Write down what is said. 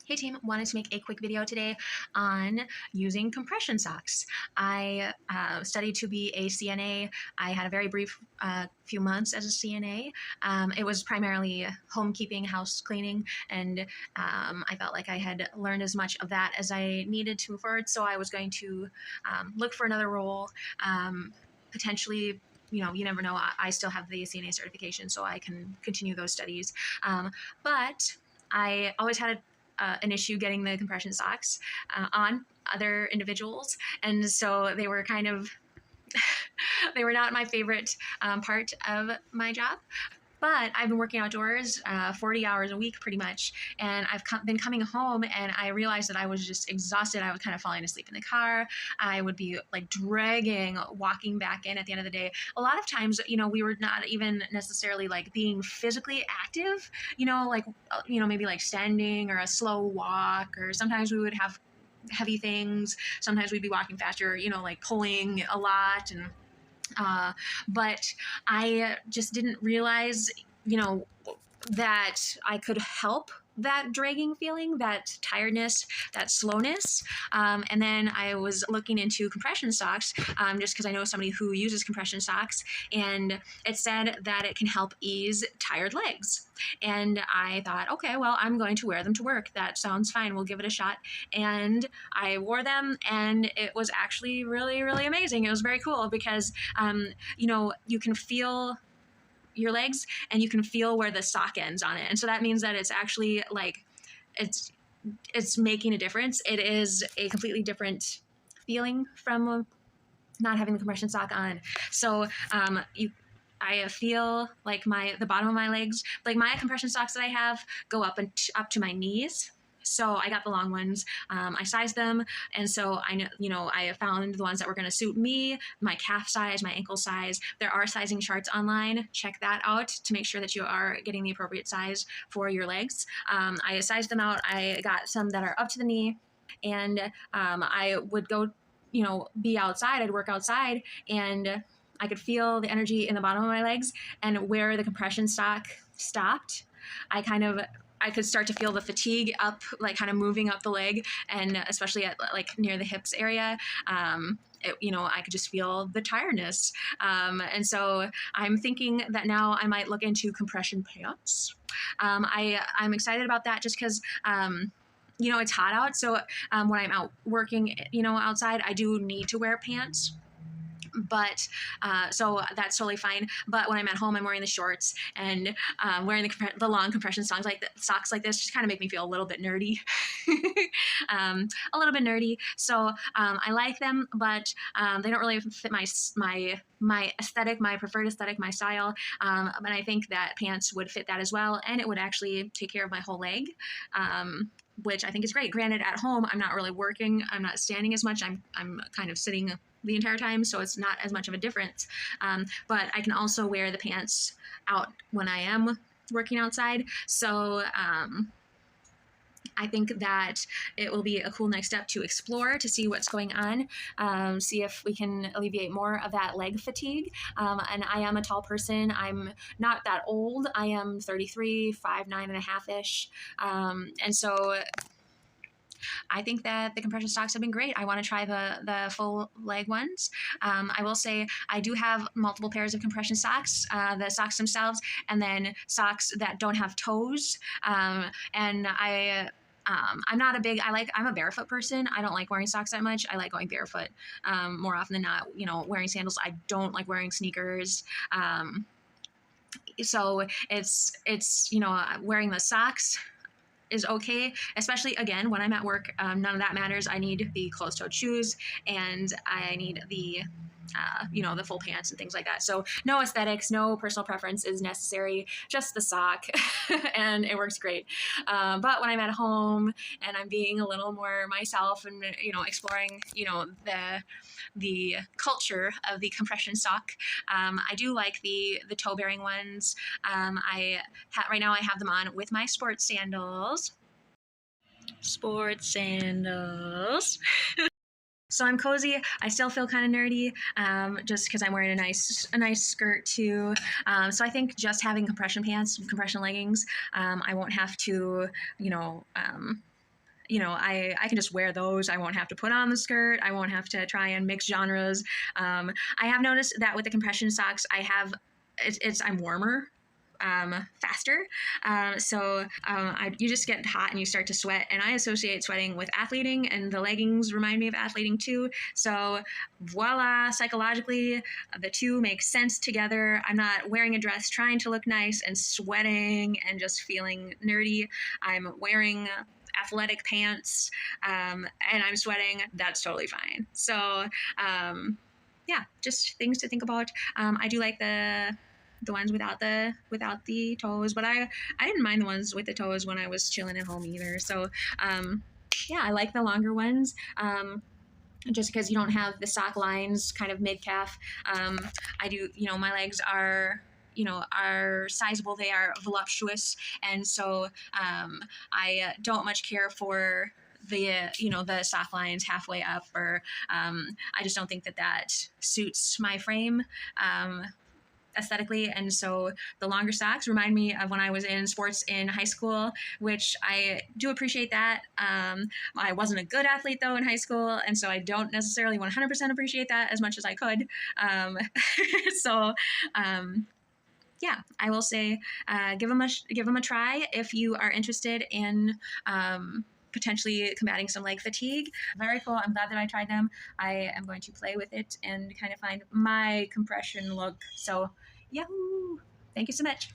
Hey team, wanted to make a quick video today on using compression socks. I studied to be a CNA. I had a very brief few months as a CNA. It was primarily homekeeping, house cleaning, and I felt like I had learned as much of that as I needed to move forward. So I was going to look for another role, potentially. You never know. I still have the CNA certification, so I can continue those studies. But I always had an issue getting the compression socks on other individuals, and so they were kind of they were not my favorite part of my job. But I've been working outdoors 40 hours a week pretty much. And I've been coming home and I realized that I was just exhausted. I was kind of falling asleep in the car. I would be like dragging, walking back in at the end of the day. A lot of times, we were not even necessarily like being physically active, maybe like standing or a slow walk, or sometimes we would have heavy things. Sometimes we'd be walking faster, like pulling a lot. But I just didn't realize, that I could help that dragging feeling, that tiredness, that slowness. And then I was looking into compression socks just because I know somebody who uses compression socks, and it said that it can help ease tired legs. And I thought, okay, well, I'm going to wear them to work. That sounds fine. We'll give it a shot. And I wore them, and it was actually really, really amazing. It was very cool because, you can feel your legs and you can feel where the sock ends on it. And so that means that it's actually like it's making a difference. It is a completely different feeling from not having the compression sock on. So I feel like the bottom of my legs, like my compression socks that I have go up up to my knees. So I got the long ones. I sized them, and so I know, I found the ones that were going to suit me, my calf size, my ankle size. There are sizing charts online. Check that out to make sure that you are getting the appropriate size for your legs. I sized them out. I got some that are up to the knee, and I would go, be outside. I'd work outside, and I could feel the energy in the bottom of my legs, and where the compression sock stopped, I could start to feel the fatigue up, like kind of moving up the leg, and especially at like near the hips area. I could just feel the tiredness. And so I'm thinking that now I might look into compression pants. I'm excited about that just because, it's hot out. So when I'm out working, outside, I do need to wear pants. But so that's totally fine. But when I'm at home, I'm wearing the shorts, and wearing the long compression socks like this just kind of make me feel a little bit nerdy. A little bit nerdy. So I like them, but they don't really fit my aesthetic, my preferred aesthetic, my style. But I think that pants would fit that as well, and it would actually take care of my whole leg. Which I think is great. Granted, at home, I'm not really working. I'm not standing as much. I'm kind of sitting the entire time, so it's not as much of a difference. But I can also wear the pants out when I am working outside. So I think that it will be a cool next step to explore, to see what's going on, see if we can alleviate more of that leg fatigue. And I am a tall person. I'm not that old. I am 33, 5'9.5-ish. And so I think that the compression socks have been great. I want to try the full leg ones. I will say I do have multiple pairs of compression socks, the socks themselves, and then socks that don't have toes. And I'm not I'm a barefoot person. I don't like wearing socks that much. I like going barefoot more often than not, wearing sandals. I don't like wearing sneakers. So it's wearing the socks is okay, especially again when I'm at work. None of that matters. I need the closed-toed shoes, and I need the the full pants and things like that. So no aesthetics, no personal preference is necessary, just the sock, and it works great. But when I'm at home and I'm being a little more myself and exploring the culture of the compression sock, I do like the toe bearing ones. Right now I have them on with my sports sandals. Sports sandals. So I'm cozy. I still feel kind of nerdy, just because I'm wearing a nice skirt too. So I think just having compression pants, compression leggings, I won't have to, I can just wear those. I won't have to put on the skirt. I won't have to try and mix genres. I have noticed that with the compression socks, I'm warmer faster. You just get hot and you start to sweat. And I associate sweating with athleting, and the leggings remind me of athleting too. So voila, psychologically, the two make sense together. I'm not wearing a dress trying to look nice and sweating and just feeling nerdy. I'm wearing athletic pants and I'm sweating. That's totally fine. So, yeah, just things to think about. I do like the ones without the toes, but I didn't mind the ones with the toes when I was chilling at home either. So yeah, I like the longer ones. Just because you don't have the sock lines kind of mid calf. I do, my legs are sizable, they are voluptuous, and so I don't much care for the sock lines halfway up, or I just don't think that suits my frame aesthetically. And so the longer socks remind me of when I was in sports in high school, which I do appreciate that. I wasn't a good athlete though in high school, and so I don't necessarily 100% appreciate that as much as I could. So yeah, I will say give them a try if you are interested in potentially combating some leg fatigue. Very cool. I'm glad that I tried them. I am going to play with it and kind of find my compression look. So, yahoo! Thank you so much.